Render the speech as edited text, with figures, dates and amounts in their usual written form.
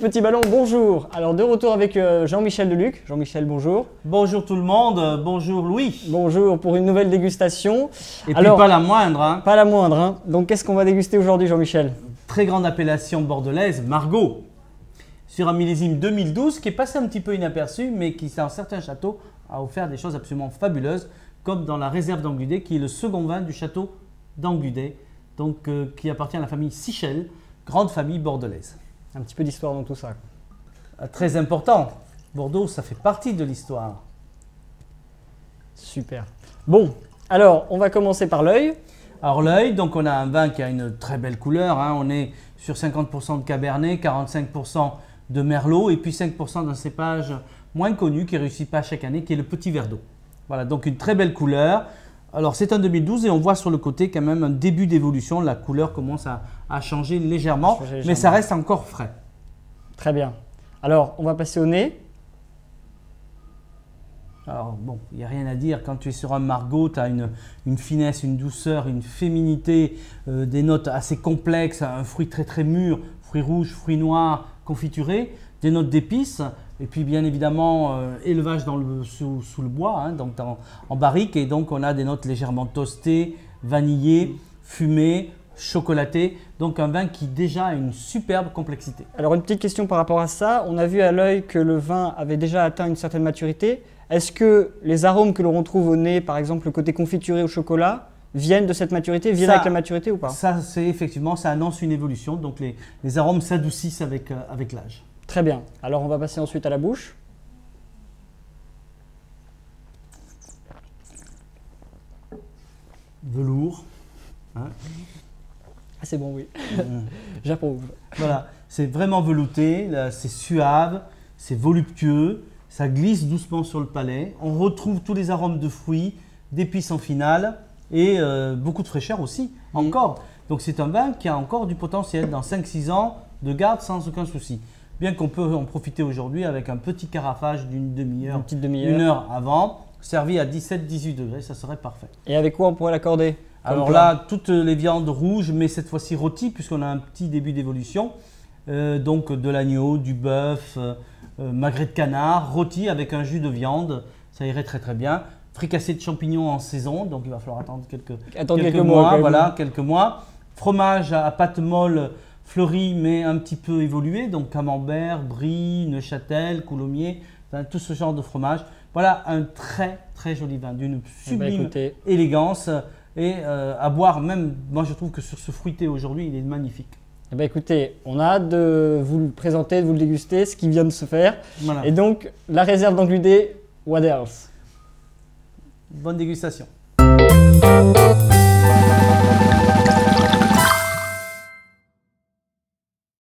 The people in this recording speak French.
Petit Ballon, bonjour. Alors de retour avec Jean-Michel Deluc. Jean-Michel, bonjour. Bonjour tout le monde, bonjour Louis. Bonjour pour une nouvelle dégustation. Et puis pas la moindre. Hein. Pas la moindre. Hein. Donc qu'est-ce qu'on va déguster aujourd'hui, Jean-Michel? Très grande appellation bordelaise, Margaux. Sur un millésime 2012 qui est passé un petit peu inaperçu, mais qui dans certains châteaux a offert des choses absolument fabuleuses, comme dans la réserve d'Angludé, qui est le second vin du château d'Angludé, donc qui appartient à la famille Sichel, grande famille bordelaise. Un petit peu d'histoire dans tout ça. Très important. Bordeaux, ça fait partie de l'histoire. Super. Bon, alors on va commencer par l'œil. Alors l'œil, donc on a un vin qui a une très belle couleur. Hein. On est sur 50% de Cabernet, 45% de Merlot et puis 5% d'un cépage moins connu qui ne réussit pas chaque année, qui est le Petit Verdot. Voilà, donc une très belle couleur. Alors c'est un 2012 et on voit sur le côté quand même un début d'évolution. La couleur commence à changer légèrement, mais ça reste encore frais. Très bien. Alors on va passer au nez. Alors bon, il n'y a rien à dire, quand tu es sur un Margaux, tu as une finesse, une douceur, une féminité, des notes assez complexes, un fruit très très mûr, fruits rouges, fruits noirs, confiturés, des notes d'épices, et puis bien évidemment élevage sous le bois, hein, donc en barrique, et donc on a des notes légèrement toastées, vanillées, fumées, chocolatées, donc un vin qui déjà a une superbe complexité. Alors une petite question par rapport à ça, on a vu à l'œil que le vin avait déjà atteint une certaine maturité. Est-ce que les arômes que l'on retrouve au nez, par exemple le côté confituré au chocolat, viennent de cette maturité, viennent avec la maturité ou pas? Ça, c'est effectivement, ça annonce une évolution, donc les arômes s'adoucissent avec l'âge. Très bien. Alors on va passer ensuite à la bouche. Velours. Hein. Ah, c'est bon, oui. J'approuve. Voilà, c'est vraiment velouté, c'est suave, c'est voluptueux. Ça glisse doucement sur le palais. On retrouve tous les arômes de fruits, d'épices en finale et beaucoup de fraîcheur aussi, encore. Donc c'est un vin qui a encore du potentiel dans 5-6 ans de garde sans aucun souci. Bien qu'on peut en profiter aujourd'hui avec un petit carafage d'une demi-heure, une heure avant, servi à 17-18 degrés, ça serait parfait. Et avec quoi on pourrait l'accorder? Alors là, toutes les viandes rouges, mais cette fois-ci rôties, puisqu'on a un petit début d'évolution. Donc de l'agneau, du bœuf, magret de canard, rôti avec un jus de viande, ça irait très très bien. Fricassé de champignons en saison, donc il va falloir attendre quelques mois. Voilà, quelques mois. Fromage à pâte molle fleurie mais un petit peu évolué, donc camembert, brie, Neuchâtel, coulommiers, enfin, tout ce genre de fromage. Voilà un très très joli vin d'une sublime élégance et à boire même, moi je trouve que sur ce fruité aujourd'hui il est magnifique. Eh bien, écoutez, on a hâte de vous le présenter, de vous le déguster, ce qui vient de se faire. Voilà. Et donc, la réserve d'Angludé, what else? Bonne dégustation.